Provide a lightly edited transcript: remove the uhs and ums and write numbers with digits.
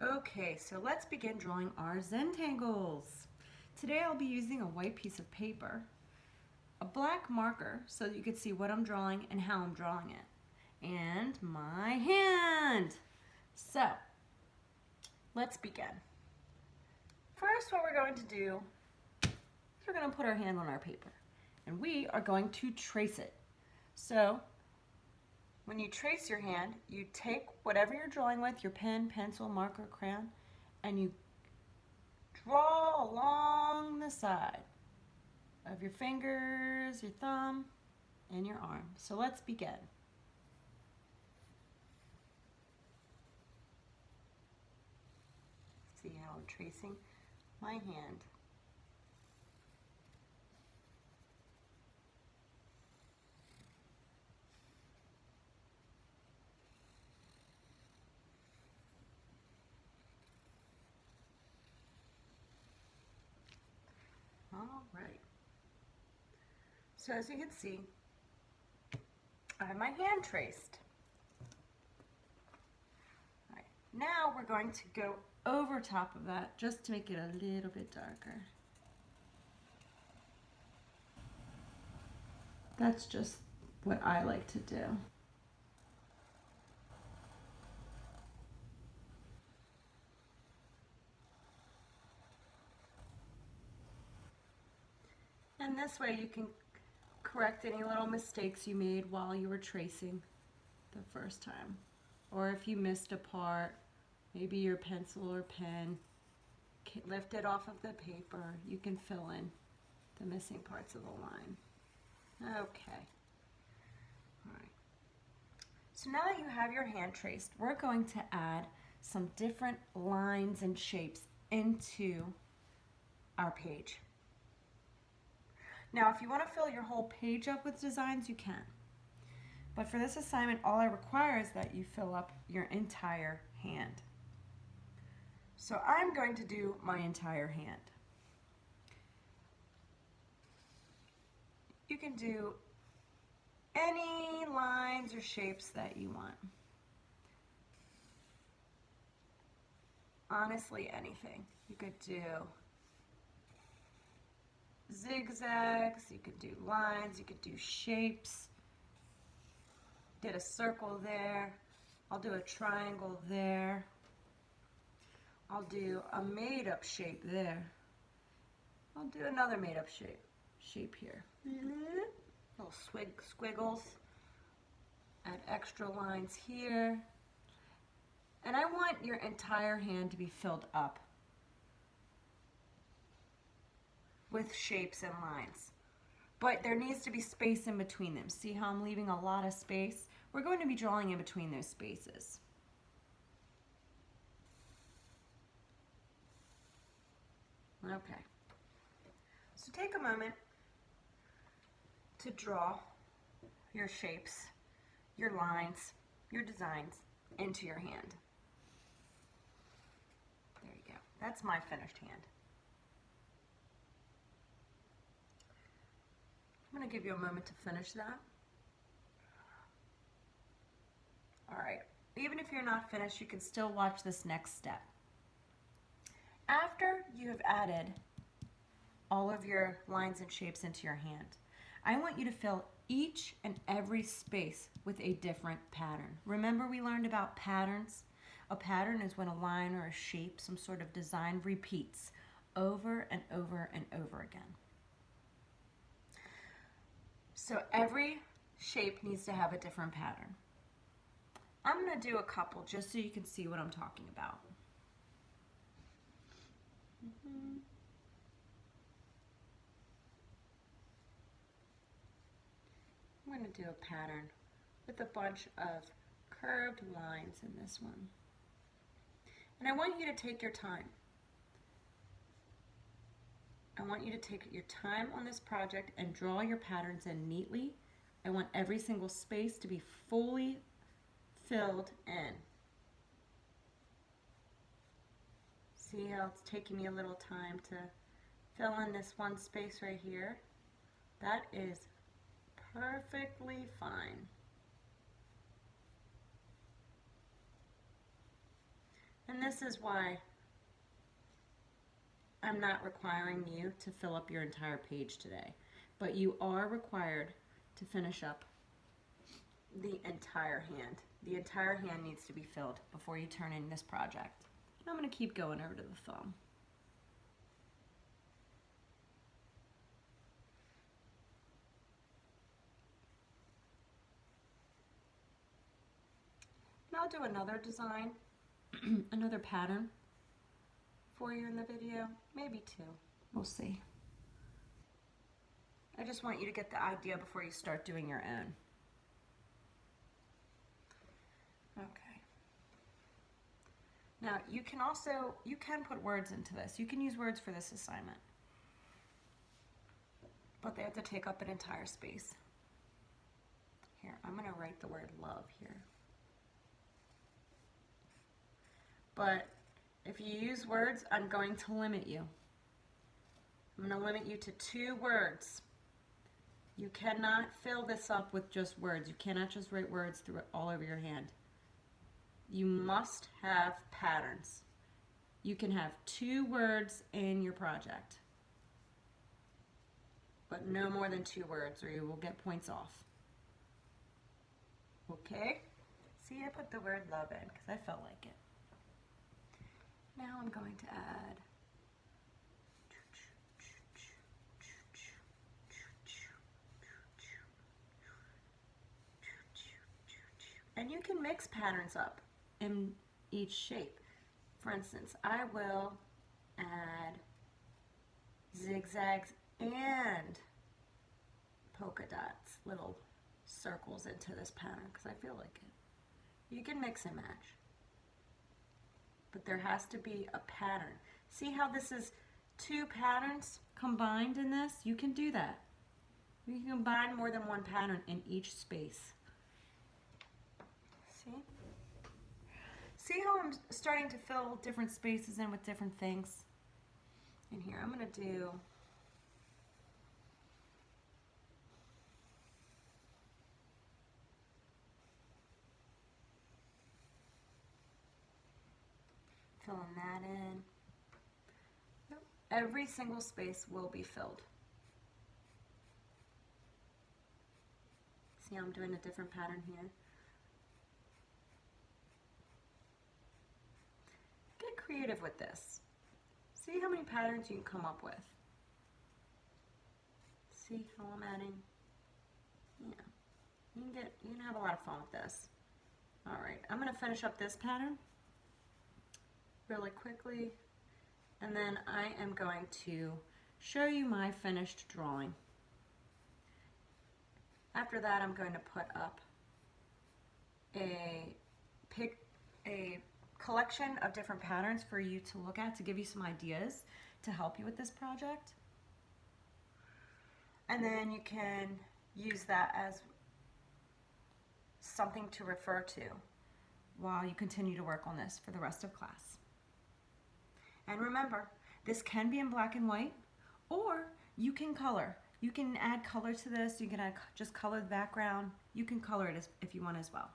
Okay, so let's begin drawing our Zentangles. Today I'll be using a white piece of paper, a black marker so that you can see what I'm drawing and how I'm drawing it, and my hand. So, let's begin. First, what we're going to do is we're going to put our hand on our paper, and we are going to trace it. So, when you trace your hand, you take whatever you're drawing with, your pen, pencil, marker, crayon, and you draw along the side of your fingers, your thumb, and your arm. So let's begin. See how I'm tracing my hand. All right. So as you can see, I have my hand traced. All right. Now we're going to go over top of that just to make it a little bit darker. That's just what I like to do. And this way you can correct any little mistakes you made while you were tracing the first time. Or if you missed a part, maybe your pencil or pen, lift it off of the paper, you can fill in the missing parts of the line. Okay. All right. So now that you have your hand traced, we're going to add some different lines and shapes into our page. Now, if you want to fill your whole page up with designs, you can. But for this assignment, all I require is that you fill up your entire hand. So I'm going to do my entire hand. You can do any lines or shapes that you want. Honestly, anything. You could do zigzags, you could do lines, you could do shapes. Did a circle there. I'll do a triangle there. I'll do a made-up shape there. I'll do another made-up shape here. Little squiggles. Add extra lines here. And I want your entire hand to be filled up with shapes and lines. But there needs to be space in between them. See how I'm leaving a lot of space? We're going to be drawing in between those spaces. Okay. So take a moment to draw your shapes, your lines, your designs into your hand. There you go. That's my finished hand. I'm going to give you a moment to finish that. All right, even if you're not finished, you can still watch this next step. After you have added all of your lines and shapes into your hand, I want you to fill each and every space with a different pattern. Remember we learned about patterns? A pattern is when a line or a shape, some sort of design, repeats over and over and over again. So every shape needs to have a different pattern. I'm going to do a couple just so you can see what I'm talking about. I'm going to do a pattern with a bunch of curved lines in this one. And I want you to take your time. I want you to take your time on this project and draw your patterns in neatly. I want every single space to be fully filled in. See how it's taking me a little time to fill in this one space right here? That is perfectly fine. And this is why I'm not requiring you to fill up your entire page today, but you are required to finish up the entire hand. The entire hand needs to be filled before you turn in this project. And I'm going to keep going over to the thumb. And I'll do another design, another pattern for you in the video, maybe two. We'll see. I just want you to get the idea before you start doing your own. Okay. Now you can put words into this. You can use words for this assignment, but they have to take up an entire space. Here, I'm going to write the word love here. But if you use words, I'm going to limit you. I'm going to limit you to 2 words. You cannot fill this up with just words. You cannot just write words through it all over your hand. You must have patterns. You can have 2 words in your project, but no more than 2 words or you will get points off. Okay? See, I put the word love in because I felt like it. Now I'm going to add and you can mix patterns up in each shape. For instance, I will add zigzags and polka dots, little circles into this pattern because I feel like it. You can mix and match, but there has to be a pattern. See how this is 2 patterns combined in this? You can do that. You can combine more than 1 pattern in each space. See? See how I'm starting to fill different spaces in with different things? And here I'm going to do filling that in. Every single space will be filled. See how I'm doing a different pattern here? Get creative with this. See how many patterns you can come up with. See how I'm adding? Yeah. You can have a lot of fun with this. Alright, I'm going to finish up this pattern really quickly, and then I am going to show you my finished drawing. After that, I'm going to put up a collection of different patterns for you to look at to give you some ideas to help you with this project. And then you can use that as something to refer to while you continue to work on this for the rest of class. And remember, this can be in black and white, or you can color. You can add color to this. You can add just colored background. You can color it if you want as well.